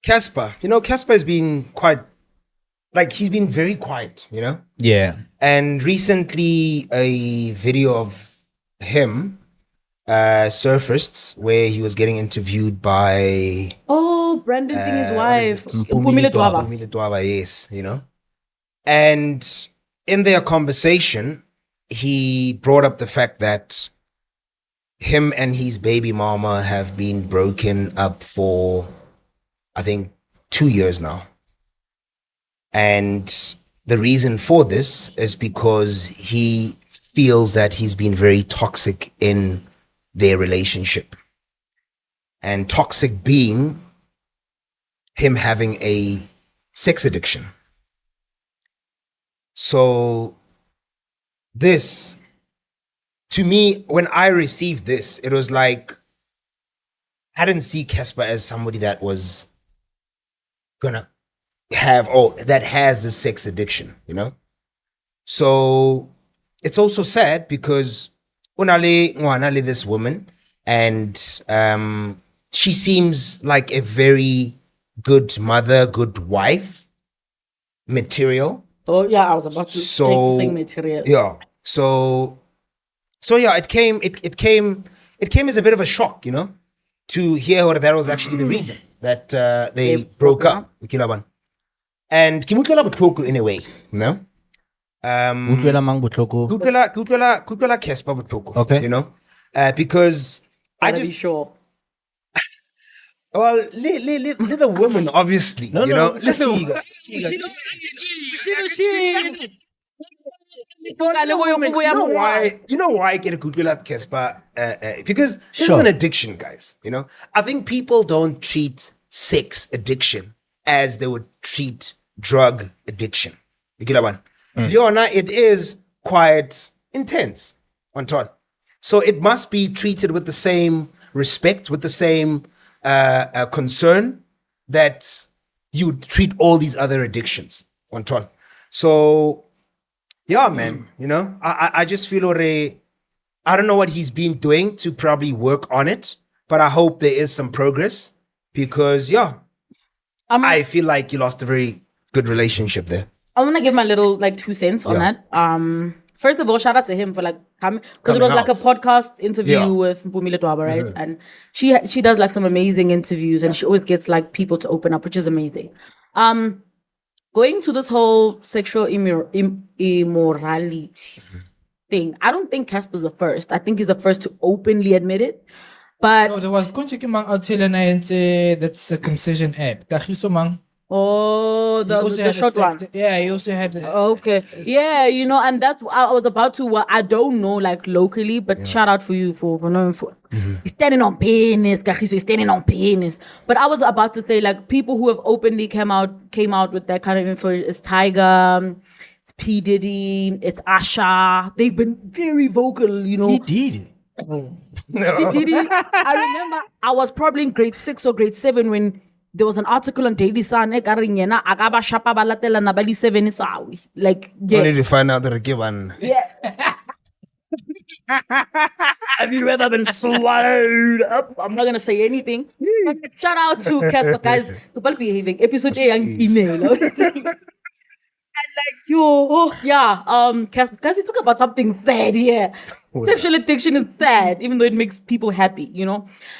Cassper. Cassper has been quite, he's been very quiet, Yeah. And recently a video of him surfaced where he was getting interviewed by Brandon thing his wife. Mpumile Dwaba. Mpumile Dwaba, yes, And in their conversation, he brought up the fact that him and his baby mama have been broken up for, I think, 2 years now. And the reason for this is because he feels that he's been very toxic in their relationship. And toxic being him having a sex addiction. So this, to me, when I received this, it was like, I didn't see Cassper as somebody that was gonna that has a sex addiction, So it's also sad because unale this woman, and she seems like a very good mother, good wife material. Oh yeah, I was about to say material. Yeah. So yeah, it came as a bit of a shock, to hear that was actually the reason that they broke up. And Kimutlela Botlhoko in a way, Utlwela mang botlhoko? Kutlwela Cassper Botlhoko, Okay. because I Gotta be just sure. well, the women obviously, No, Let the- You know why I get a good at Cassper? Because this is Sure. an addiction, guys. I think people don't treat sex addiction as they would treat drug addiction. You get that one? Leona, it is quite intense on top. So it must be treated with the same respect, with the same concern that you treat all these other addictions on top. So yeah, man, I just feel I don't know what he's been doing to probably work on it, but I hope there is some progress because, I feel like you lost a very good relationship there. I want to give my little 2 cents on that. First of all, shout out to him for coming, because it was Coming a podcast interview Yeah. with Mpumile Dwaba, right? And she does some amazing interviews, and she always gets people to open up, which is amazing. Going to this whole sexual immorality thing, I don't think Cassper's the first. I think he's the first to openly admit it. But No, there was konje mang outside that circumcision ad. Kagiso mang. oh, He also the had a short one. Yeah, he also had. Okay. Yeah, and that's I was about to. Well, I don't know locally, but shout out for you for knowing for you're standing on penis, Kagiso, you're standing on penis. But I was about to say people who have openly came out with that kind of info is Tiger, it's P Diddy, it's Asha. They've been very vocal, He did. P Diddy. I remember I was probably in grade 6 or grade 7 when there was an article on Daily Sun. Agaba shapa balatela na bali 7 isawi. I need to Yes. find out the one. Yeah. Have you ever been swallowed up? I'm not gonna say anything. But shout out to Cassper, guys. People behaving. Episode A and email. Cassper, guys, we talk about something sad here. Sexual addiction is sad, even though it makes people happy,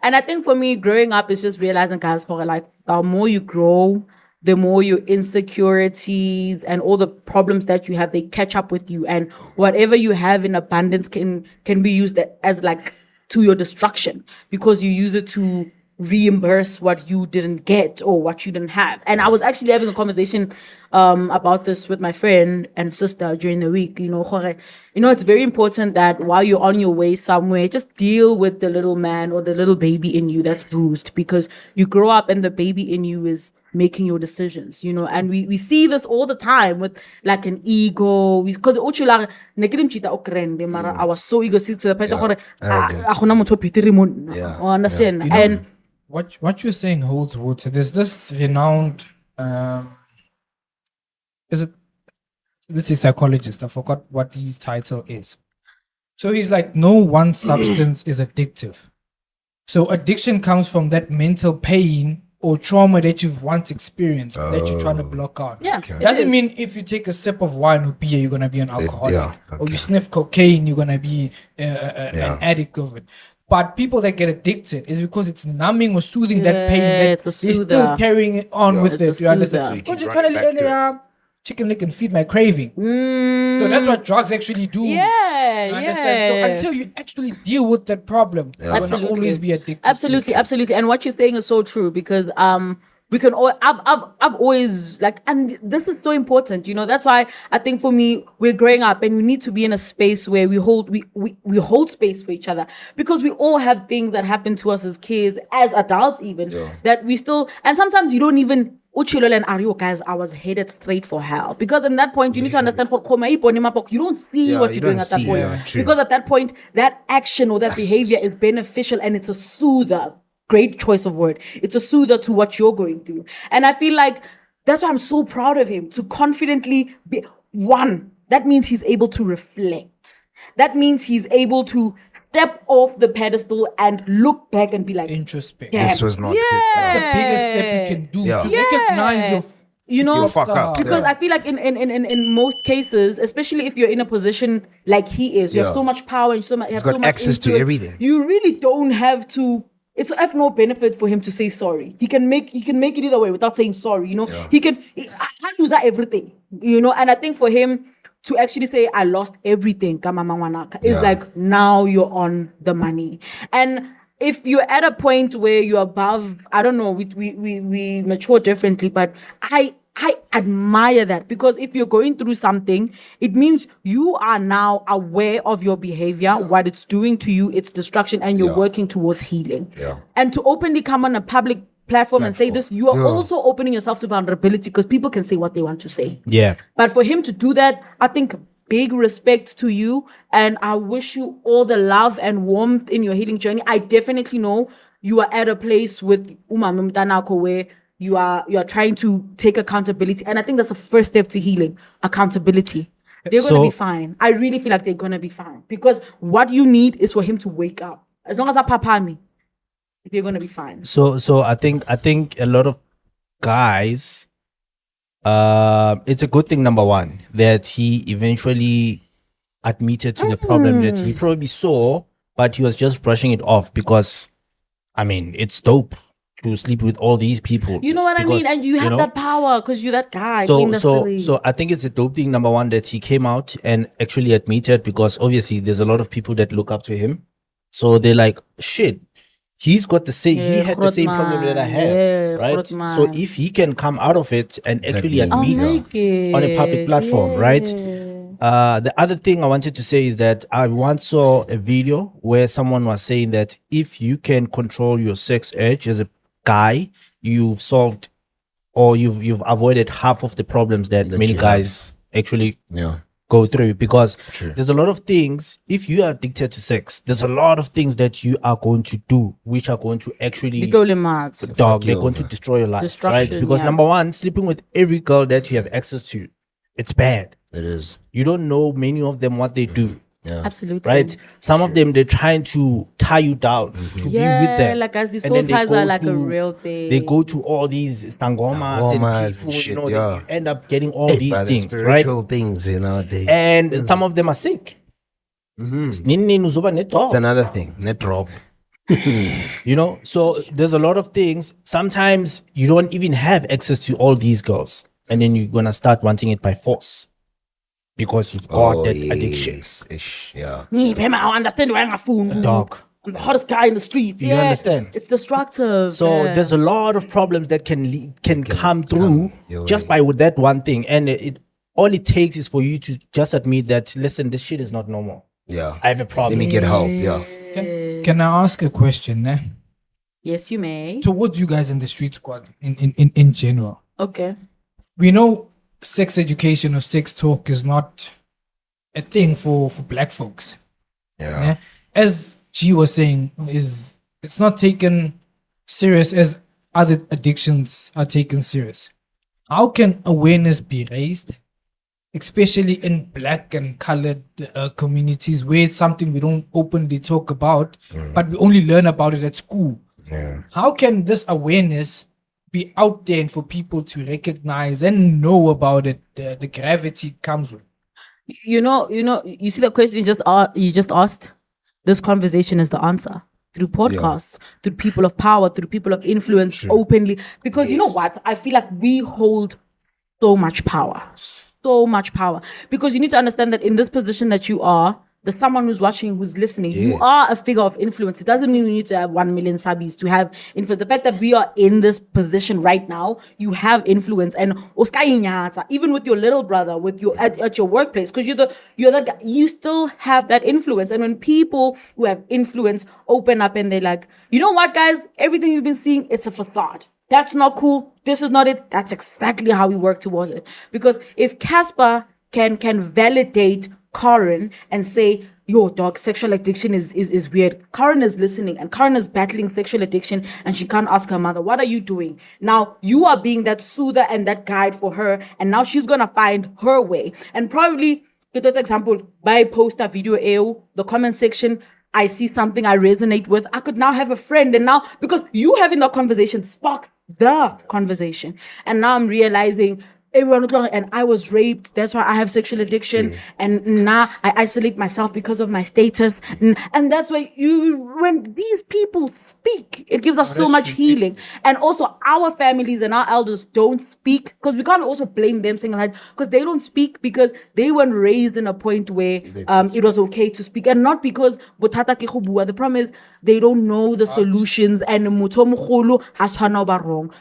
And I think for me, growing up is just realizing, Cassper, the more you grow, the more your insecurities and all the problems that you have, they catch up with you. And whatever you have in abundance can be used as to your destruction, because you use it to reimburse what you didn't get or what you didn't have. And I was actually having a conversation about this with my friend and sister during the week. It's very important that while you're on your way somewhere, just deal with the little man or the little baby in you that's bruised, because you grow up and the baby in you is making your decisions, and we see this all the time with an ego, because I was so egoistic to the point of understand. And What you're saying holds water. There's this renowned, this is psychologist. I forgot what his title is. So he's no one substance is addictive. So addiction comes from that mental pain or trauma that you've once experienced that you're trying to block out. Yeah. It doesn't mean if you take a sip of wine or beer, you're going to be an alcoholic. Or you sniff cocaine, you're going to be an addict of it. But people that get addicted is because it's numbing or soothing that pain that it's a they're still soother. carrying it on with It's it. a You understand? soother. You keep Don't just running kind of back to chicken lick and feed my craving. So that's what drugs actually do. Yeah, You understand? So until you actually deal with that problem, you're going to always be addicted. Absolutely. And what you're saying is so true because we can all I've always like, and this is so important, you know. That's why I think for me, we're growing up and we need to be in a space where we hold space for each other, because we all have things that happen to us as kids, as adults even, that we still, and sometimes you don't even Uchilol and Ario, guys, I was headed straight for hell. Because in that point, you need to understand, you don't see what you're doing at that point. Because at that point, that action or that behavior is beneficial and it's a soother. Great choice of word. It's a soother to what you're going through. And I feel like that's why I'm so proud of him, to confidently be one. That means he's able to reflect. That means he's able to step off the pedestal and look back and be like, introspect. This was not good. That's the biggest step you can do to recognize your you know, fuck up. because I feel like in most cases, especially if you're in a position like he is, you have so much power and you have got so much access to influence, everything. You really don't have to. It's of no benefit for him to say sorry. He can make it either way without saying sorry. You know, he lose everything. You know, and I think for him to actually say, I lost everything, is like, now you're on the money. And if you're at a point where you're above, I don't know, we mature differently, but I admire that, because if you're going through something, it means you are now aware of your behavior, what it's doing to you, its destruction, and you're working towards healing. And to openly come on a public platform and say this, you are also opening yourself to vulnerability, because people can say what they want to say. Yeah. But for him to do that, I think big respect to you, and I wish you all the love and warmth in your healing journey. I definitely know you are at a place with Umama Mtanako where you are trying to take accountability, and I think that's the first step to healing: accountability. They're going to be fine. I really feel like they're going to be fine, because what you need is for him to wake up. As long as I papa me, they're going to be fine. So I think a lot of guys, it's a good thing, number one, that he eventually admitted to the problem that he probably saw, but he was just brushing it off, because I mean, it's dope to sleep with all these people. You know what I mean? And you have that power because you're that guy. So I think it's a dope thing, number one, that he came out and actually admitted, because obviously there's a lot of people that look up to him. So they're like, shit, he's got the same, he had the same problem that I have, right? So if he can come out of it and actually admit on a public platform, right? The other thing I wanted to say is that I once saw a video where someone was saying that if you can control your sex urge as a guy, you've solved, or you've avoided half of the problems that many guys actually go through, because there's a lot of things, if you are addicted to sex, there's a lot of things that you are going to do which are going to actually they're going to destroy your life, right? Because number one, sleeping with every girl that you have access to, it's bad. It is. You don't know many of them what they do. Yeah. Absolutely. Right? Some of them, they're trying to tie you down to be with them. Like as the And soul then they ties go are like a to- real thing. They go to all these sangomas and people, shit, you know, yeah. they end up getting all these By the things, right? spiritual things, nowadays. And some of them are sick. Nini uzoba nedog. It's another thing. Net drop. You know, so there's a lot of things. Sometimes you don't even have access to all these girls, and then you're gonna start wanting it by force because you've got that addiction. Ish, yeah. I understand why I'm Dog. I'm the hottest guy in the streets. You understand? It's destructive. So there's a lot of problems that can come through just by with that one thing, and it all it takes is for you to just admit that, listen, this shit is not normal. Yeah. I have a problem. Let me get help. Yeah. Can I ask a question? Yes, you may. Towards you guys in the street squad, in general. Okay. We know sex education or sex talk is not a thing for black folks. Yeah. As G was saying, it's not taken serious as other addictions are taken serious. How can awareness be raised, especially in black and colored communities, where it's something we don't openly talk about, but we only learn about it at school? Yeah. How can this awareness be out there and for people to recognize and know about it, the gravity it comes with. You see the question you just asked? This conversation is the answer. Through podcasts, through people of power, through people of influence, openly. Because you know what? I feel like we hold so much power. So much power. Because you need to understand that in this position that you are, there's someone who's watching, who's listening. You are a figure of influence. It doesn't mean you need to have 1 million subbies to have influence. The fact that we are in this position right now, you have influence. And even with your little brother, with your at your workplace, because you're that guy, you still have that influence. And when people who have influence open up and they're like, you know what, guys, everything you've been seeing, it's a facade. That's not cool. This is not it. That's exactly how we work towards it. Because if Cassper can validate Karen and say, yo, dog, sexual addiction is weird. Karen is listening and Karen is battling sexual addiction and she can't ask her mother, what are you doing? Now you are being that soother and that guide for her, and now she's gonna find her way. And probably, get that example, by post a video, the comment section, I see something I resonate with, I could now have a friend. And now, because you having the conversation sparked the conversation. And now I'm realizing, and I was raped, that's why I have sexual addiction. And now I isolate myself because of my status. And that's why when these people speak, it gives us so much healing. And also our families and our elders don't speak, because we can't also blame them saying like, because they don't speak because they weren't raised in a point where it was okay to speak. And not because the problem is they don't know the solutions, and wrong.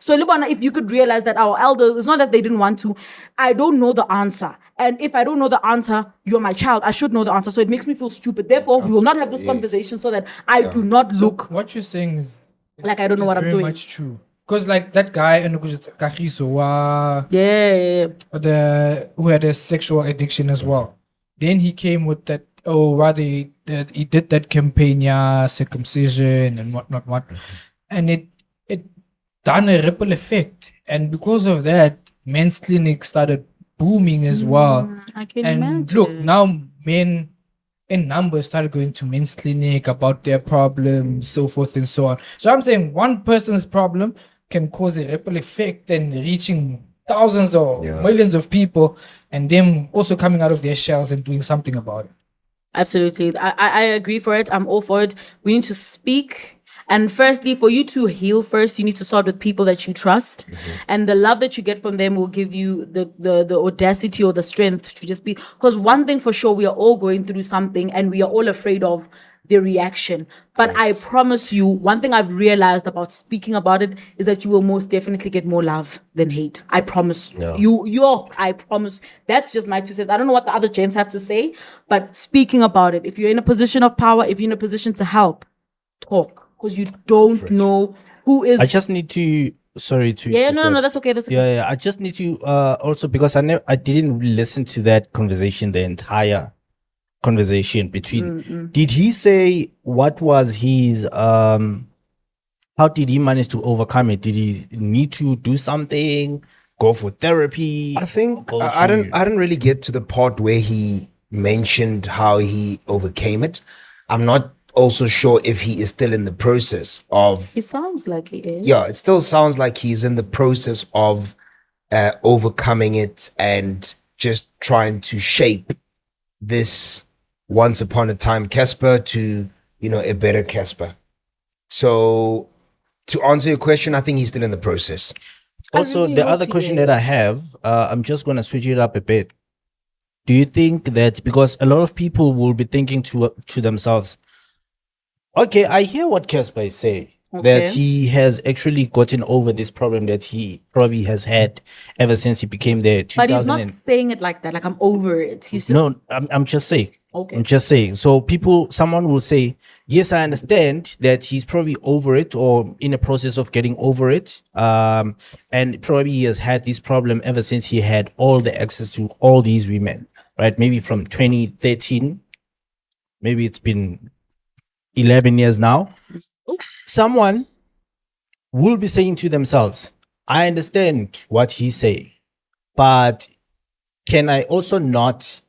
So if you could realize that our elders, it's not that they didn't want to, I don't know the answer. And if I don't know the answer, you're my child, I should know the answer. So it makes me feel stupid. Therefore, we will not have this conversation so that I do not look what you're saying is like I don't know what I'm very doing. much true. Because like that guy and Kagiso, who had a sexual addiction as well. Then he came with that, he did that campaign, circumcision and whatnot. And it done a ripple effect. And because of that, men's clinic started booming as well. I can and imagine. Look, now men in numbers started going to men's clinic about their problems, so forth and so on. So I'm saying one person's problem can cause a ripple effect and reaching thousands or millions of people, and them also coming out of their shells and doing something about it. Absolutely. I agree for it. I'm all for it. We need to speak. And firstly, for you to heal first, you need to start with people that you trust. And the love that you get from them will give you the audacity or the strength to just be. Because one thing for sure, we are all going through something and we are all afraid of the reaction. But I promise you, one thing I've realized about speaking about it is that you will most definitely get more love than hate. I promise you. I promise. That's just my 2 cents. I don't know what the other gents have to say, but speaking about it, if you're in a position of power, if you're in a position to help, talk. Because you don't know who is. I just need to. Sorry to. No, that's okay. That's okay. Yeah. I just need to also, because I didn't listen to that conversation, the entire conversation between. Did he say what was his how did he manage to overcome it? Did he need to do something? Go for therapy? I think I didn't really get to the part where he mentioned how he overcame it. I'm not also sure if he is still in the process of. It sounds like he is. Yeah, it still sounds like he's in the process of overcoming it and just trying to shape this once upon a time Cassper to, a better Cassper. So to answer your question, I think he's still in the process. Also, really the hope other he question is. that I have, I'm just going to switch it up a bit. Do you think that, because a lot of people will be thinking to themselves, okay, I hear what Cassper is saying, that he has actually gotten over this problem that he probably has had ever since he became the But he's not saying it like that. Like, I'm over it. He's just. No, I'm just saying. Okay. I'm just saying. So someone will say, yes, I understand that he's probably over it or in a process of getting over it. And probably he has had this problem ever since he had all the access to all these women, right? Maybe from 2013, maybe it's been 11 years now. Someone will be saying to themselves, I understand what he's saying, but can I also not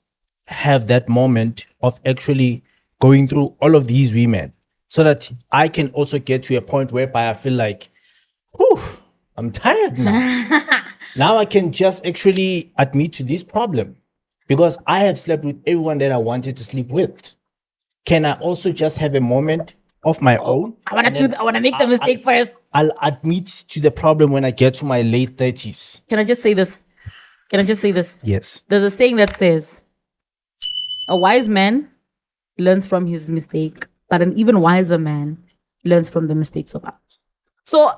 have that moment of actually going through all of these women so that I can also get to a point whereby I feel like, whew, I'm tired now. Now I can just actually admit to this problem because I have slept with everyone that I wanted to sleep with. Can I also just have a moment of my own? I want to make the mistake first. I'll admit to the problem when I get to my late 30s. Can I just say this? Yes. There's a saying that says, a wise man learns from his mistake, but an even wiser man learns from the mistakes of others. So,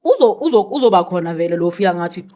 uzo bakhona vele lo feel ngathi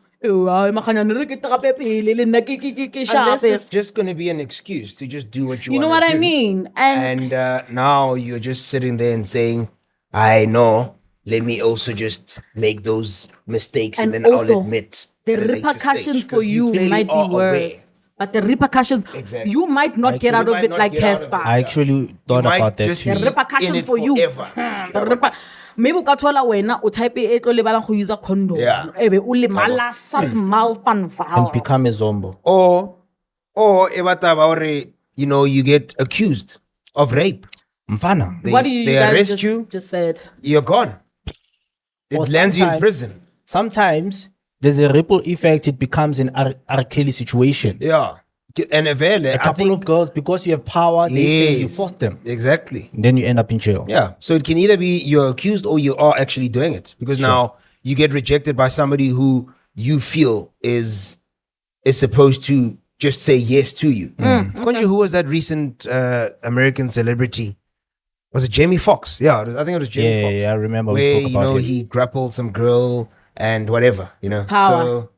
Unless it's just going to be an excuse to just do what you know want what to I do. mean? And now you're just sitting there and saying, I know, let me also just make those mistakes and then also, I'll admit the at a later repercussions stage, for 'cause you clearly might be are worse. aware. But the repercussions, Exactly. you might not get Actually, out you of might it not like get out of it. Cassper. I actually thought might about that just too. be The repercussions in it for you. forever. Maybe ka thola wena o type e tlo lebalang go use condom. Yeah. Ebe o lemala some malfunfoul. And become a zombo. Or ebataba ore, you get accused of rape. Mfana. What do you they guys arrest you, just said? you're gone. It Or lands you in sometimes- prison. Sometimes there's a ripple effect. It becomes an R. Kelly situation. Yeah. And A couple of girls, because you have power, they say you force them. Exactly. And then you end up in jail. Yeah. So it can either be you're accused or you are actually doing it. Because now you get rejected by somebody who you feel is supposed to just say yes to you. Konje, who was that recent American celebrity? Was it Jamie Foxx? Yeah, I think it was Jamie Foxx. Yeah, I remember we Where, spoke about it. he grappled some girl and whatever, Power.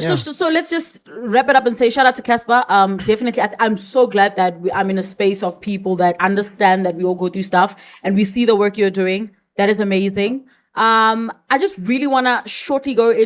So, So let's just wrap it up and say shout out to Cassper. Definitely, I'm so glad that I'm in a space of people that understand that we all go through stuff and we see the work you're doing. That is amazing. I just really want to shortly go in.